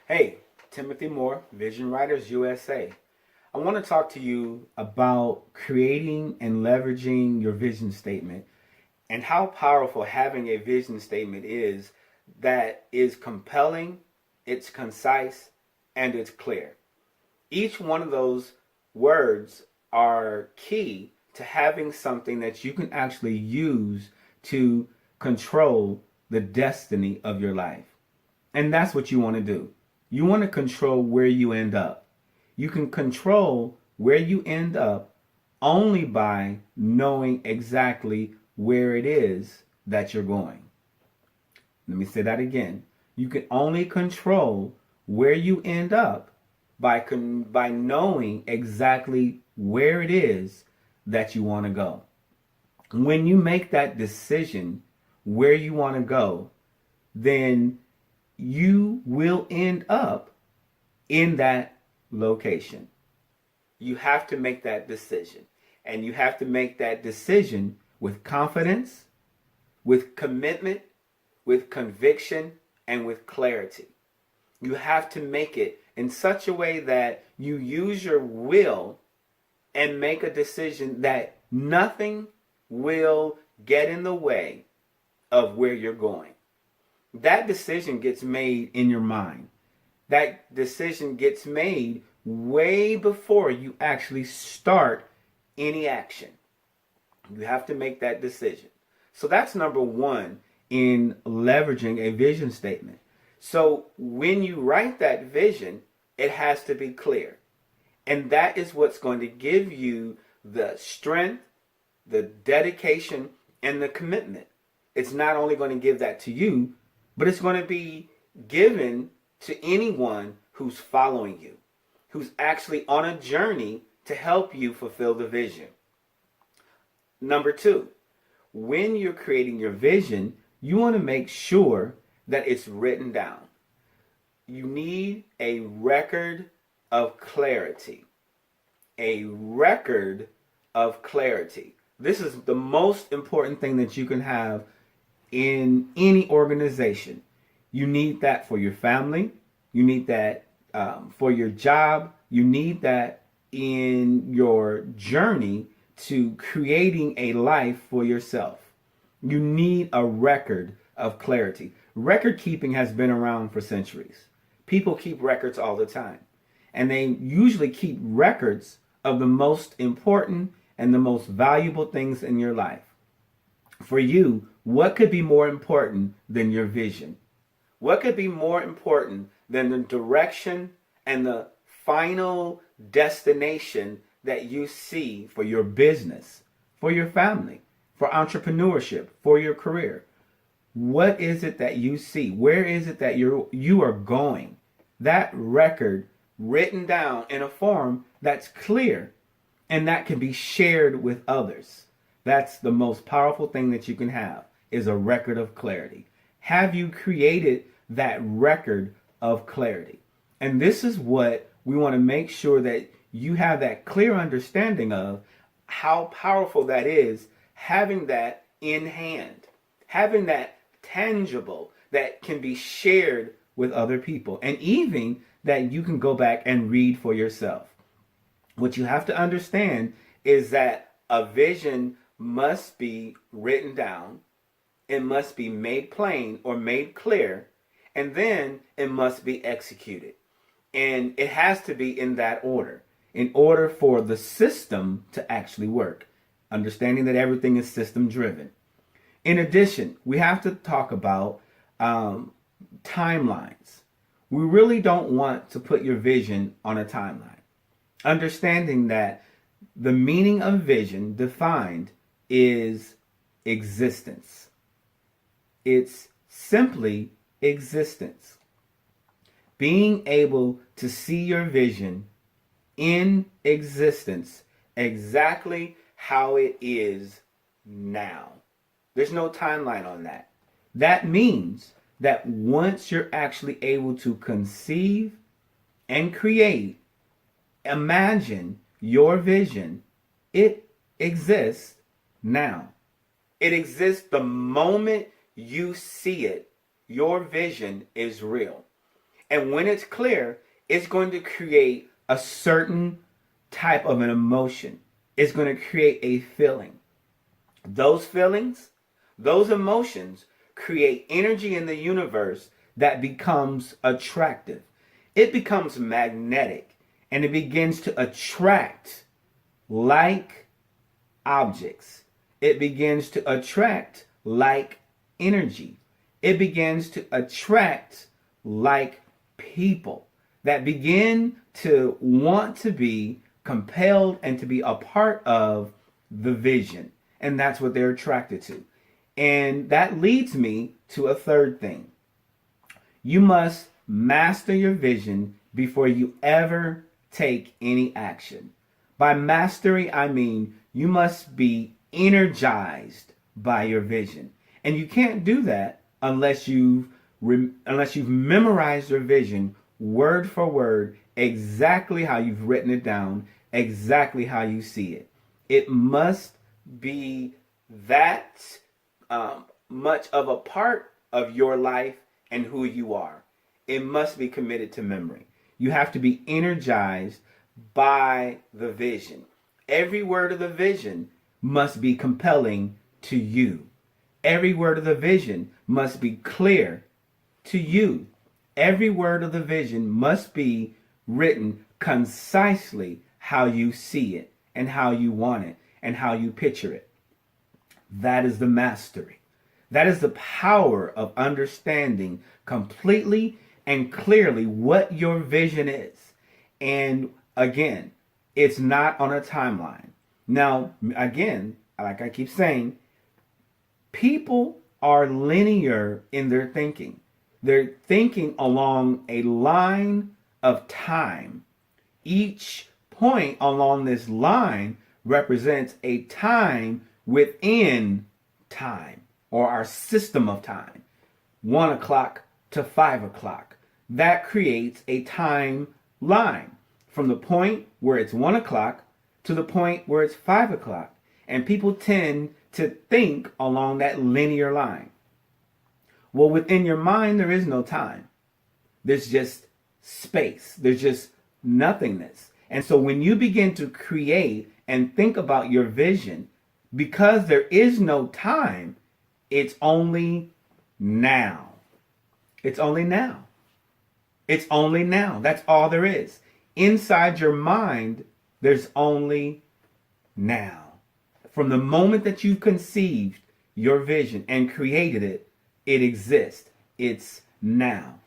Hey, Timothy Moore, Vision Writers USA. I want to talk to you about creating and leveraging your vision statement and how powerful having a vision statement is that is compelling, it's concise, and it's clear. Each one of those words are key to having something that you can actually use to control the destiny of your life. And that's what you want to do. You want to control where you end up. You can control where you end up only by knowing exactly where it is that you're going. Let me say that again. You can only control where you end up by knowing exactly where it is that you want to go. When you make that decision where you want to go, then you will end up in that location. You have to make that decision. And you have to make that decision with confidence, with commitment, with conviction, and with clarity. You have to make it in such a way that you use your will and make a decision that nothing will get in the way of where you're going. That decision gets made in your mind. That decision gets made way before you actually start any action. You have to make that decision. So that's number one in leveraging a vision statement. So when you write that vision, it has to be clear. And that is what's going to give you the strength, the dedication, and the commitment. It's not only going to give that to you, but it's going to be given to anyone who's following you, who's actually on a journey to help you fulfill the vision. Number two, when you're creating your vision, you want to make sure that it's written down. You need a record of clarity. A record of clarity. This is the most important thing that you can have in any organization. You need that for your family. You need that for your job. You need that in your journey to creating a life for yourself. You need a record of clarity. Record keeping has been around for centuries. People keep records all the time. And they usually keep records of the most important and the most valuable things in your life. For you, what could be more important than your vision? What could be more important than the direction and the final destination that you see for your business, for your family, for entrepreneurship, for your career? What is it that you see? Where is it that you are going? That record written down in a form that's clear and that can be shared with others. That's the most powerful thing that you can have, is a record of clarity. Have you created that record of clarity? And this is what we want to make sure that you have that clear understanding of how powerful that is, having that in hand, having that tangible that can be shared with other people, and even that you can go back and read for yourself. What you have to understand is that a vision must be written down, it must be made plain or made clear, and then it must be executed. And it has to be in that order in order for the system to actually work, understanding that everything is system driven. In addition, we have to talk about timelines. We really don't want to put your vision on a timeline. Understanding that the meaning of vision defined is existence. It's simply existence. Being able to see your vision in existence exactly how it is now. There's no timeline on that. That means that once you're actually able to conceive and create, imagine your vision, it exists now. It exists the moment you see it. Your vision is real. And when it's clear, it's going to create a certain type of an emotion. It's going to create a feeling. Those feelings, those emotions create energy in the universe that becomes attractive. It becomes magnetic and it begins to attract like objects. It begins to attract like energy. It begins to attract like people that begin to want to be compelled and to be a part of the vision. And that's what they're attracted to. And that leads me to a third thing. You must master your vision before you ever take any action. By mastery, I mean you must be energized by your vision. And you can't do that unless you've memorized your vision word for word, exactly how you've written it down, exactly how you see it. It must be that much of a part of your life and who you are. It must be committed to memory. You have to be energized by the vision. Every word of the vision must be compelling to you. Every word of the vision must be clear to you. Every word of the vision must be written concisely how you see it and how you want it and how you picture it. That is the mastery. That is the power of understanding completely and clearly what your vision is. And again, it's not on a timeline. Now, again, like I keep saying, people are linear in their thinking. They're thinking along a line of time. Each point along this line represents a time within time, or our system of time. 1 o'clock to 5 o'clock. That creates a timeline from the point where it's 1 o'clock to the point where it's 5 o'clock. And people tend to think along that linear line. Well, within your mind, there is no time. There's just space. There's just nothingness. And so when you begin to create and think about your vision, because there is no time, it's only now. It's only now. It's only now. That's all there is. Inside your mind, there's only now. From the moment that you conceived your vision and created it, it exists. It's now.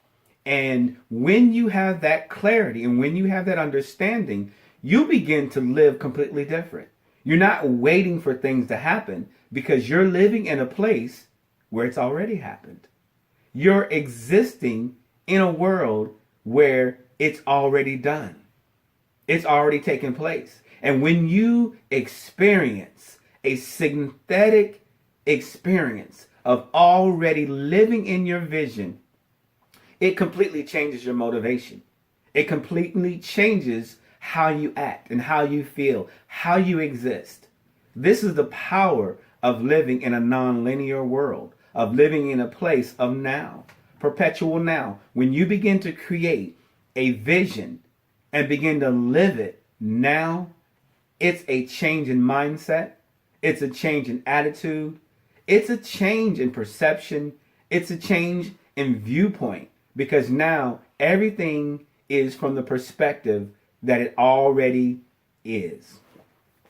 And when you have that clarity and when you have that understanding, you begin to live completely different. You're not waiting for things to happen because you're living in a place where it's already happened. You're existing in a world where it's already done. It's already taken place. And when you experience a synthetic experience of already living in your vision, it completely changes your motivation. It completely changes how you act and how you feel, how you exist. This is the power of living in a non-linear world, of living in a place of now, perpetual now. When you begin to create a vision and begin to live it now, it's a change in mindset. It's a change in attitude. It's a change in perception. It's a change in viewpoint, because now everything is from the perspective that it already is.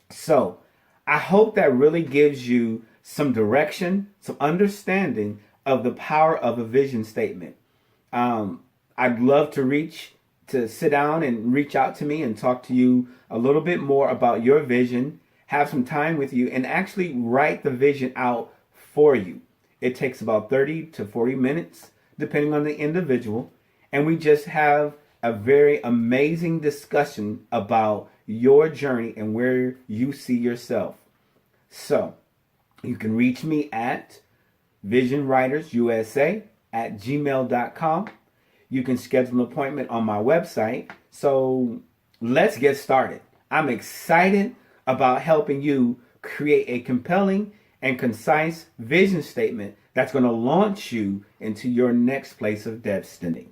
So I hope that really gives you some direction, some understanding of the power of a vision statement. I'd love to sit down and reach out to me and talk to you a little bit more about your vision, have some time with you, and actually write the vision out for you. It takes about 30 to 40 minutes, depending on the individual. And we just have a very amazing discussion about your journey and where you see yourself. So you can reach me at visionwritersusa@gmail.com. You can schedule an appointment on my website. So let's get started. I'm excited about helping you create a compelling and concise vision statement that's going to launch you into your next place of destiny.